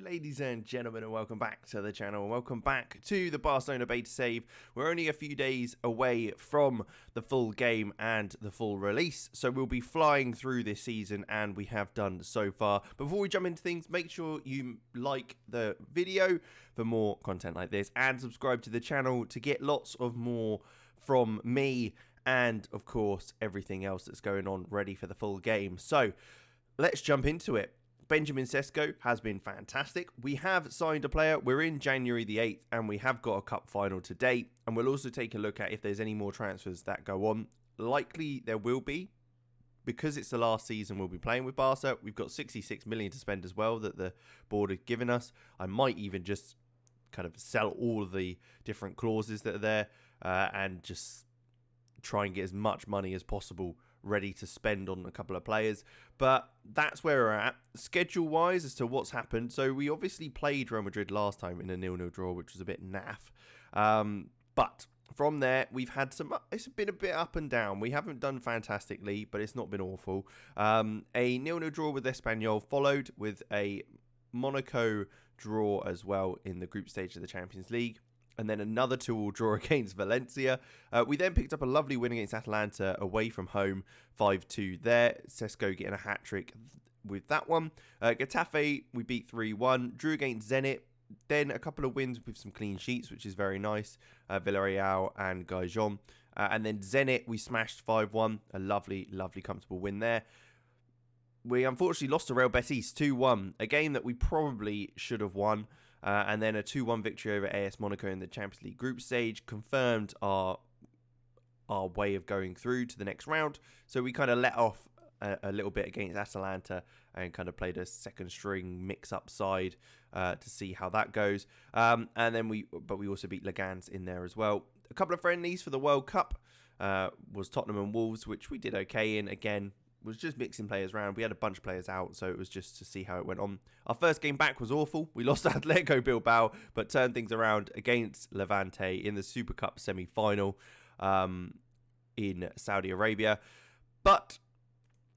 ladies and gentlemen, and welcome back to the channel, and welcome back to the Barcelona beta save. We're only a few days away from the full game and the full release, so we'll be flying through this season, and we have done so far. Before we jump into things, make sure you like the video for more content like this, and subscribe to the channel to get lots of more from me, and of course, everything else that's going on ready for the full game. So, let's jump into it. Benjamin Sesko has been fantastic. We have signed a player. We're in January the 8th, and we have got a cup final to date. And we'll also take a look at if there's any more transfers that go on. Likely there will be. Because it's the last season we'll be playing with Barca, we've got 66 million to spend as well that the board has given us. I might even just kind of sell all of the different clauses that are there and just try and get as much money as possible ready to spend on a couple of players. But that's where we're at schedule wise as to what's happened. So we obviously played Real Madrid last time in a 0-0 draw, which was a bit naff, but from there we've had it's been a bit up and down. We haven't done fantastically, but it's not been awful. A 0-0 draw with Espanyol, followed with a Monaco draw as well in the group stage of the Champions League, and then another 2-2 draw against Valencia. We then picked up a lovely win against Atalanta away from home, 5-2 there. Sesko getting a hat-trick with that one. Getafe, we beat 3-1. Drew against Zenit. Then a couple of wins with some clean sheets, which is very nice. Villarreal and Gijón. And then Zenit, we smashed 5-1. A lovely, lovely, comfortable win there. We unfortunately lost to Real Betis 2-1. A game that we probably should have won. And then a 2-1 victory over AS Monaco in the Champions League group stage confirmed our way of going through to the next round. So we kind of let off a little bit against Atalanta and kind of played a second string mix-up side to see how that goes. And then we also beat Legans in there as well. A couple of friendlies for the World Cup was Tottenham and Wolves, which we did okay in. Again, was just mixing players around. We had a bunch of players out, so it was just to see how it went on. Our first game back was awful. We lost to Atletico Bilbao, but turned things around against Levante in the Super Cup semi-final in Saudi Arabia. But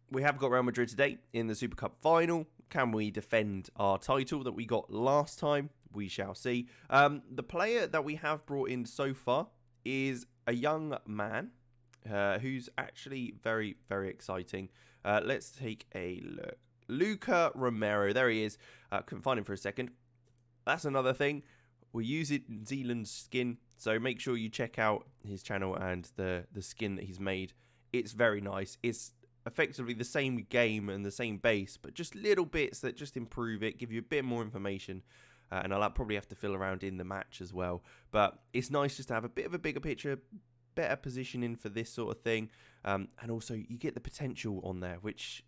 we have got Real Madrid today in the Super Cup final. Can we defend our title that we got last time? We shall see. The player that we have brought in so far is a young man who's actually very, very exciting. Let's take a look. Luca Romero, there he is. Couldn't find him for a second. That's another thing. We use it in Zealand's skin, so make sure you check out his channel and the skin that he's made. It's very nice. It's effectively the same game and the same base, but just little bits that just improve it, give you a bit more information. And I'll probably have to fill around in the match as well. But it's nice just to have a bit of a bigger picture, better positioning for this sort of thing, and also you get the potential on there, which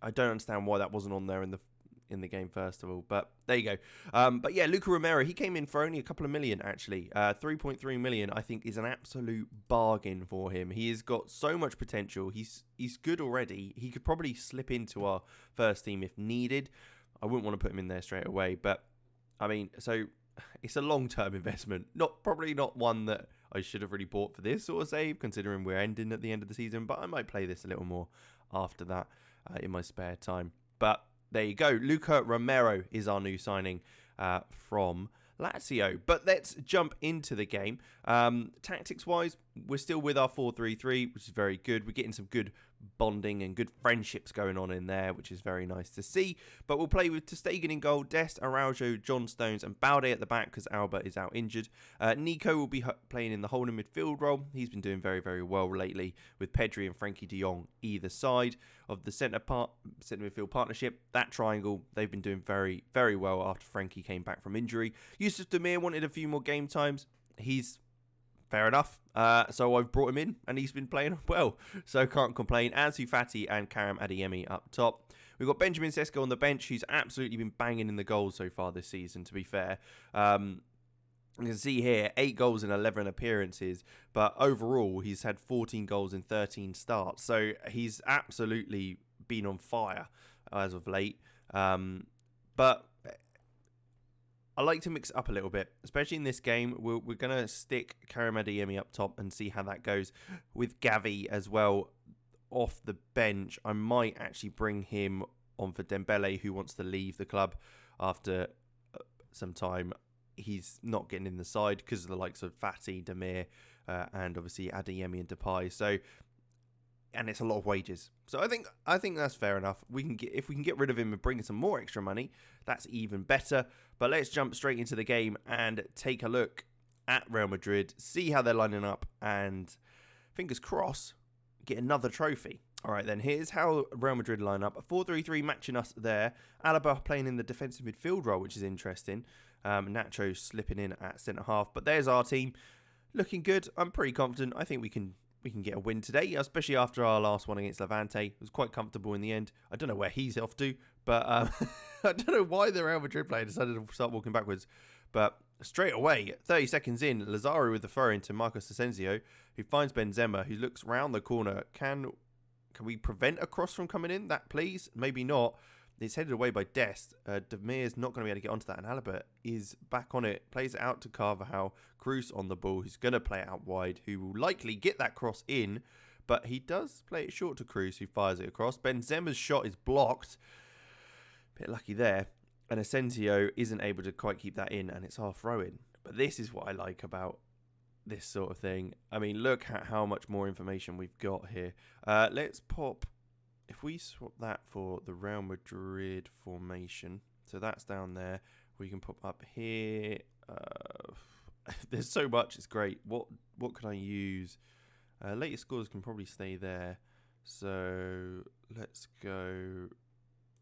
I don't understand why that wasn't on there in the game first of all, but there you go. But yeah, Luca Romero, he came in for only a couple of million actually. 3.3 million I think is an absolute bargain for him. He has got so much potential. He's good already. He could probably slip into our first team if needed. I wouldn't want to put him in there straight away, but I mean, so it's a long-term investment. Probably not one that I should have really bought for this sort of save, considering we're ending at the end of the season. But I might play this a little more after that in my spare time. But there you go. Luca Romero is our new signing from Lazio. But let's jump into the game. Tactics-wise, we're still with our 4-3-3, which is very good. We're getting some good bonding and good friendships going on in there, which is very nice to see. But we'll play with ter Stegen in goal, Dest, Araujo, John Stones and Balde at the back because Alba is out injured. Nico will be playing in the holding midfield role. He's been doing very, very well lately with Pedri and Frankie de Jong either side of the centre midfield partnership. That triangle, they've been doing very, very well after Frankie came back from injury. Yusuf Demir wanted a few more game times. He's fair enough. So I've brought him in and he's been playing well. So can't complain. Ansu Fati and Karim Adeyemi up top. We've got Benjamin Sesko on the bench, who's absolutely been banging in the goals so far this season, to be fair. You can see here, 8 goals in 11 appearances. But overall, he's had 14 goals in 13 starts. So he's absolutely been on fire as of late. But I like to mix it up a little bit, especially in this game. We're going to stick Karim Adeyemi up top and see how that goes with Gavi as well off the bench. I might actually bring him on for Dembele, who wants to leave the club. after some time. He's not getting in the side because of the likes of Fati, Demir, and obviously Adeyemi and Depay. So, and it's a lot of wages. So I think that's fair enough. If we can get rid of him and bring in some more extra money, that's even better. But let's jump straight into the game and take a look at Real Madrid, see how they're lining up, and fingers crossed, get another trophy. All right, then here's how Real Madrid line up. A 4-3-3 matching us there. Alaba playing in the defensive midfield role, which is interesting. Nacho slipping in at centre half. But there's our team, looking good. I'm pretty confident. I think we can get a win today, especially after our last one against Levante. It was quite comfortable in the end. I don't know where he's off to, but I don't know why the Real Madrid player decided to start walking backwards. But straight away, 30 seconds in, Lazaro with the throw into Marcos Asensio, who finds Benzema, who looks round the corner. Can we prevent a cross from coming in? That, please? Maybe not. It's headed away by Dest. Demir's not going to be able to get onto that, and Alaba is back on it. Plays it out to Carvajal. Cruz on the ball, who's going to play it out wide, who will likely get that cross in, but he does play it short to Cruz, who fires it across. Benzema's shot is blocked. Bit lucky there. And Asensio isn't able to quite keep that in, and it's our throw-in. But this is what I like about this sort of thing. I mean, look at how much more information we've got here. Let's pop... If we swap that for the Real Madrid formation, so that's down there, we can pop up here. There's so much, it's great. What can I use? Latest scores can probably stay there. So let's go.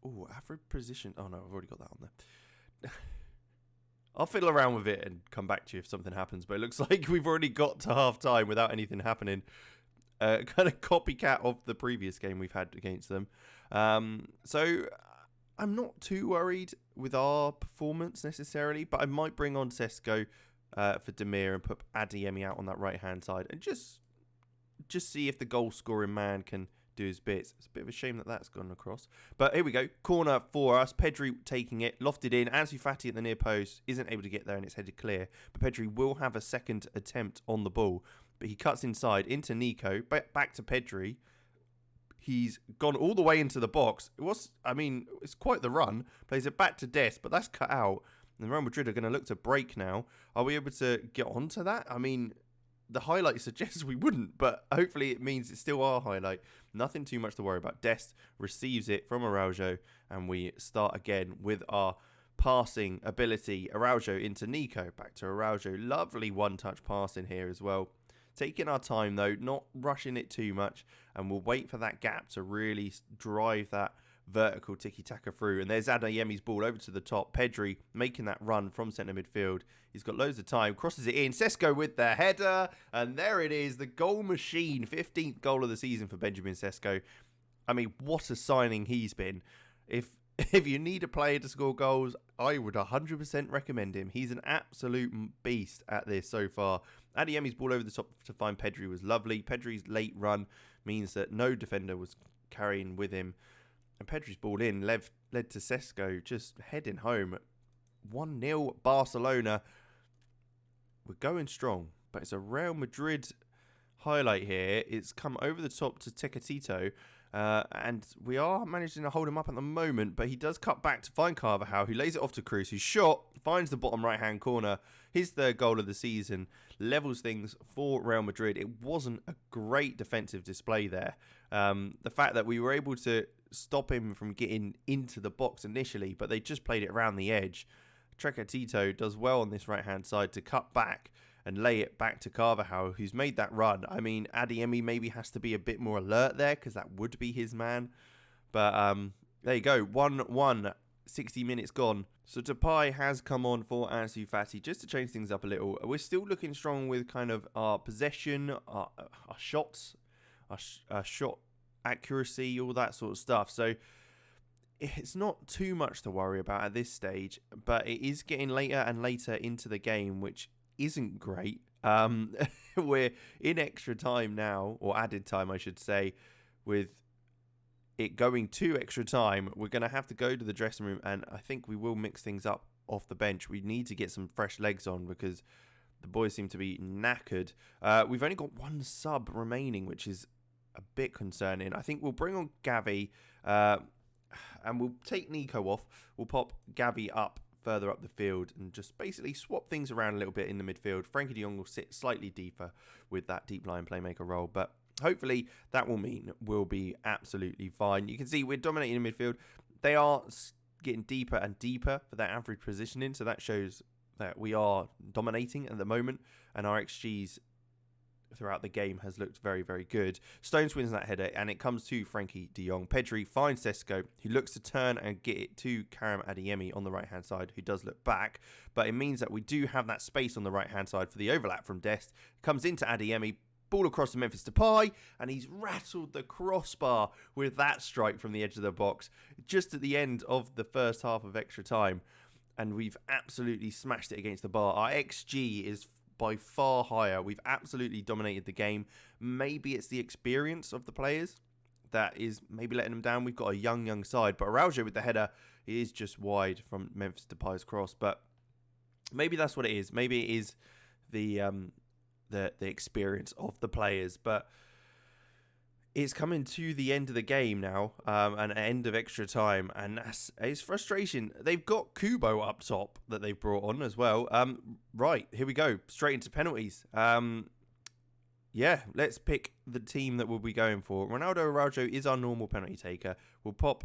Oh, average position. Oh no, I've already got that on there. I'll fiddle around with it and come back to you if something happens. But it looks like we've already got to half time without anything happening. Kind of copycat of the previous game we've had against them. So I'm not too worried with our performance necessarily, but I might bring on Sesko for Demir and put Adeyemi out on that right-hand side and just see if the goal-scoring man can do his bits. It's a bit of a shame that that's gone across. But here we go. Corner for us. Pedri taking it, lofted in. Ansu Fati at the near post isn't able to get there and it's headed clear. But Pedri will have a second attempt on the ball. But he cuts inside into Nico, back to Pedri. He's gone all the way into the box. It's quite the run. Plays it back to Dest, but that's cut out. And Real Madrid are going to look to break now. Are we able to get onto that? I mean, the highlight suggests we wouldn't, but hopefully it means it's still our highlight. Nothing too much to worry about. Dest receives it from Araujo, and we start again with our passing ability. Araujo into Nico, back to Araujo. Lovely one-touch passing here as well. Taking our time, though, not rushing it too much, and we'll wait for that gap to really drive that vertical tiki-taka through. And there's Adeyemi's ball over to the top. Pedri making that run from centre midfield. He's got loads of time, crosses it in. Sesko with the header, and there it is, the goal machine. 15th goal of the season for Benjamin Sesko. I mean, what a signing he's been. If you need a player to score goals, I would 100% recommend him. He's an absolute beast at this so far. Adeyemi's ball over the top to find Pedri was lovely. Pedri's late run means that no defender was carrying with him. And Pedri's ball in led to Sesko just heading home. 1-0 Barcelona. We're going strong, but it's a Real Madrid highlight here. It's come over the top to Tecatito. And we are managing to hold him up at the moment, but he does cut back to find Carvajal, who lays it off to Cruz, whose shot finds the bottom right-hand corner. His third goal of the season levels things for Real Madrid. It wasn't a great defensive display there. The fact that we were able to stop him from getting into the box initially, but they just played it around the edge. Tecatito does well on this right-hand side to cut back and lay it back to Carvajal, who's made that run. I mean, Adeyemi maybe has to be a bit more alert there because that would be his man. But there you go, 1-1, 60 minutes gone. So Depay has come on for Ansu Fati just to change things up a little. We're still looking strong with kind of our possession, our shots, our shot accuracy, all that sort of stuff. So it's not too much to worry about at this stage, but it is getting later and later into the game, which isn't great. We're in extra time now, or added time I should say, with it going to extra time. We're going to have to go to the dressing room, and I think we will mix things up off the bench. We need to get some fresh legs on because the boys seem to be knackered. We've only got one sub remaining, which is a bit concerning. I think we'll bring on Gavi. And we'll take Nico off. We'll pop Gavi up further up the field and just basically swap things around a little bit in the midfield. Frankie de Jong will sit slightly deeper with that deep line playmaker role, but hopefully that will mean we'll be absolutely fine. You can see we're dominating in midfield. They are getting deeper and deeper for their average positioning, so that shows that we are dominating at the moment, and our XGs throughout the game has looked very, very good. Stones wins that header, and it comes to Frankie de Jong. Pedri finds Sesko, who looks to turn and get it to Karim Adeyemi on the right-hand side, who does look back, but it means that we do have that space on the right-hand side for the overlap from Dest. Comes into Adeyemi, ball across to Memphis Depay, and he's rattled the crossbar with that strike from the edge of the box just at the end of the first half of extra time, and we've absolutely smashed it against the bar. Our XG is by far higher. We've absolutely dominated the game. Maybe it's the experience of the players that is maybe letting them down. We've got a young side, but Araujo with the header is just wide from Memphis Depay's cross. But maybe that's what it is. Maybe it is the experience of the players. But it's coming to the end of the game now, and end of extra time, and it's frustration. They've got Kubo up top that they've brought on as well. Right, here we go, straight into penalties. Yeah, let's pick the team that we'll be going for. Ronaldo Araujo is our normal penalty taker. We'll pop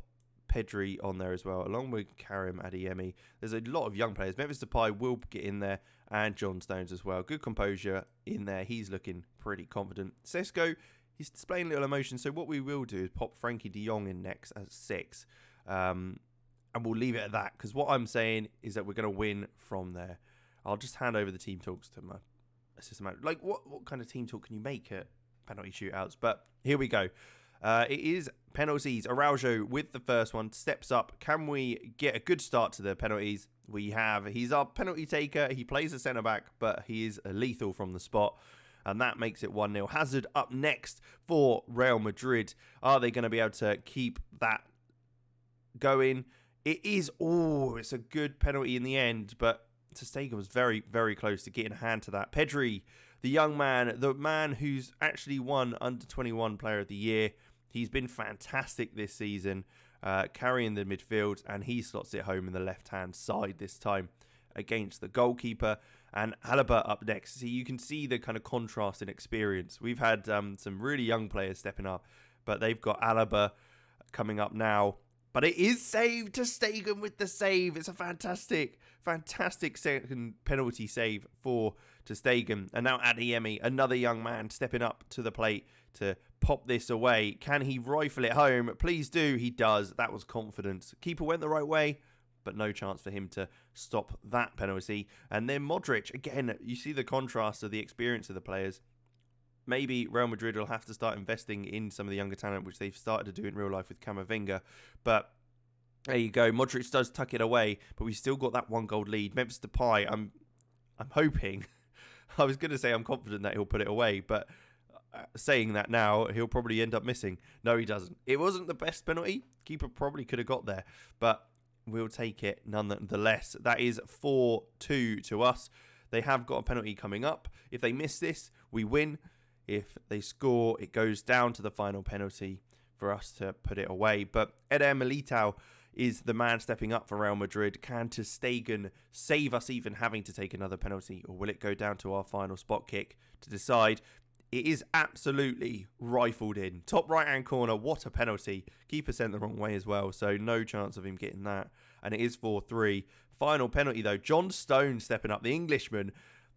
Pedri on there as well, along with Karim Adeyemi. There's a lot of young players. Memphis Depay will get in there, and John Stones as well. Good composure in there. He's looking pretty confident. Sesko, he's displaying little emotion, so what we will do is pop Frankie de Jong in next at 6. And we'll leave it at that, because what I'm saying is that we're going to win from there. I'll just hand over the team talks to my assistant manager. Like, what kind of team talk can you make at penalty shootouts? But here we go. It is penalties. Araujo with the first one steps up. Can we get a good start to the penalties? He's our penalty taker. He plays a centre-back, but he is lethal from the spot. And that makes it 1-0. Hazard up next for Real Madrid. Are they going to be able to keep that going? It is. Oh, it's a good penalty in the end. But ter Stegen was very, very close to getting a hand to that. Pedri, the young man, the man who's actually won Under-21 Player of the Year. He's been fantastic this season, carrying the midfield. And he slots it home in the left-hand side this time against the goalkeeper. And Alaba up next. So you can see the kind of contrast in experience. We've had some really young players stepping up, but they've got Alaba coming up now. But it is saved. Ter Stegen with the save. It's a fantastic second penalty save for Ter Stegen. And now Adeyemi, another young man, stepping up to the plate to pop this away. Can he rifle it home? Please do. He does. That was confidence. Keeper went the right way, but no chance for him to stop that penalty. And then Modric, again, you see the contrast of the experience of the players. Maybe Real Madrid will have to start investing in some of the younger talent, which they've started to do in real life with Camavinga. But there you go. Modric does tuck it away, but we've still got that 1-goal lead. Memphis Depay, I'm hoping, I was going to say I'm confident that he'll put it away, but saying that now, he'll probably end up missing. No, he doesn't. It wasn't the best penalty. Keeper probably could have got there, but we'll take it nonetheless. That is 4-2 to us. They have got a penalty coming up. If they miss this, we win. If they score, it goes down to the final penalty for us to put it away. But Eder Militao is the man stepping up for Real Madrid. Can ter Stegen save us even having to take another penalty, or will it go down to our final spot kick to decide? It is absolutely rifled in. Top right-hand corner, what a penalty. Keeper sent the wrong way as well, so no chance of him getting that. And it is 4-3. Final penalty, though. John Stones stepping up, the Englishman.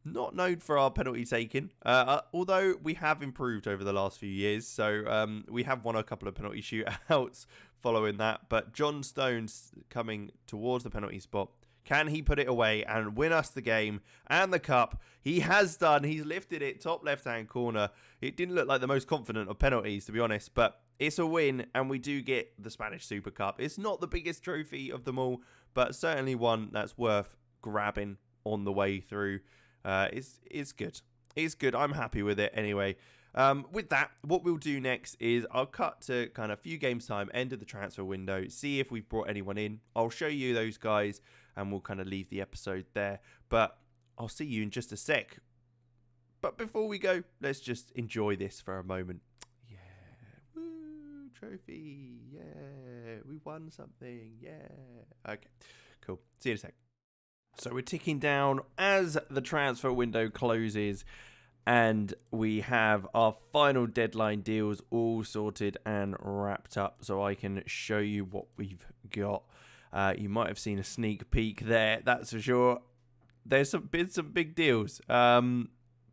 Not known for our penalty taking, although we have improved over the last few years. So we have won a couple of penalty shootouts following that. But John Stones coming towards the penalty spot. Can he put it away and win us the game and the cup? He has done. He's lifted it top left-hand corner. It didn't look like the most confident of penalties, to be honest, but it's a win, and we do get the Spanish Super Cup. It's not the biggest trophy of them all, but certainly one that's worth grabbing on the way through. It's good. It's good. I'm happy with it anyway. With that, what we'll do next is I'll cut to kind of a few games time, end of the transfer window, see if we've brought anyone in. I'll show you those guys, and we'll kind of leave the episode there. But I'll see you in just a sec. But before we go, let's just enjoy this for a moment. Yeah. Woo. trophy. Yeah, we won something. Yeah. Okay, cool. See you in a sec. So we're ticking down as the transfer window closes, and we have our final deadline deals all sorted and wrapped up, so I can show you what we've got. You might have seen a sneak peek there, that's for sure. There's been some big deals.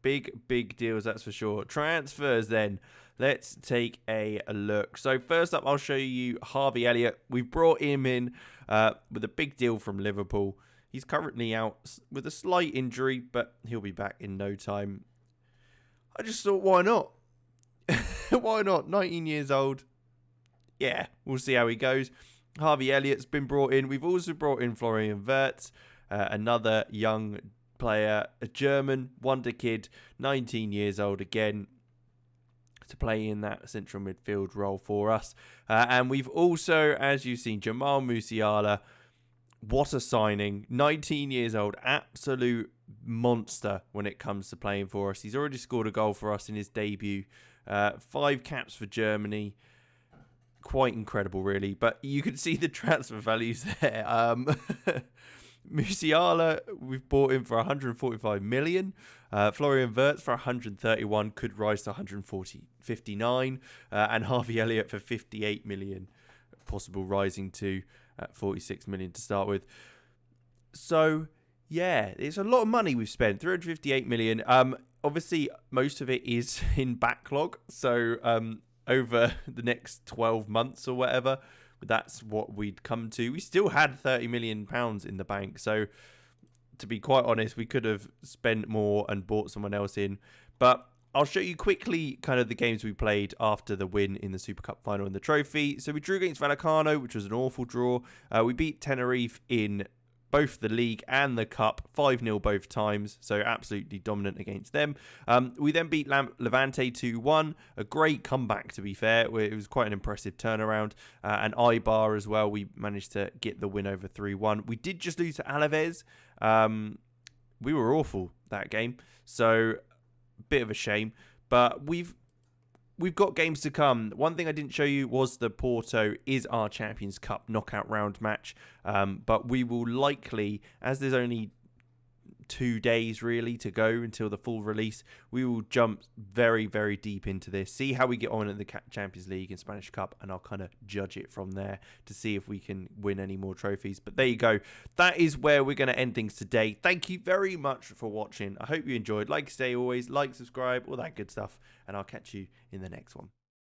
Big deals, that's for sure. Transfers then. Let's take a look. So first up, I'll show you Harvey Elliot. We've brought him in with a big deal from Liverpool. He's currently out with a slight injury, but he'll be back in no time. I just thought, why not? Why not? 19 years old. Yeah, we'll see how he goes. Harvey Elliott's been brought in. We've also brought in Florian Wirtz, another young player, a German wonder kid, 19 years old again, to play in that central midfield role for us. And we've also, as you've seen, Jamal Musiala. What a signing. 19 years old, absolute monster when it comes to playing for us. He's already scored a goal for us in his debut. 5 caps for Germany. Quite incredible, really. But you can see the transfer values there. Musiala, we've bought him for 145 million. Florian Wirtz for 131, could rise to 59. And Harvey Elliott for 58 million, possible rising to 46 million to start with. So yeah, it's a lot of money we've spent. 358 million. Obviously most of it is in backlog, so over the next 12 months or whatever, that's what we'd come to. We still had 30 million pounds in the bank, so to be quite honest, we could have spent more and bought someone else in. But I'll show you quickly kind of the games we played after the win in the Super Cup final and the trophy. So we drew against Vallecano, which was an awful draw. We beat Tenerife in both the league and the cup, 5-0 both times, so absolutely dominant against them. We then beat Levante 2-1, a great comeback to be fair. It was quite an impressive turnaround. And Eibar as well, we managed to get the win over 3-1. We did just lose to Alaves. We were awful that game, so bit of a shame, but we've got games to come. One thing I didn't show you was the Porto is our Champions Cup knockout round match, but we will likely, as there's only 2 days really to go until the full release, we will jump very, very deep into this, see how we get on in the Champions League and Spanish Cup, and I'll kind of judge it from there to see if we can win any more trophies. But there you go. That is where we're going to end things today. Thank you very much for watching. I hope you enjoyed. Like I say, always like, subscribe, all that good stuff, and I'll catch you in the next one.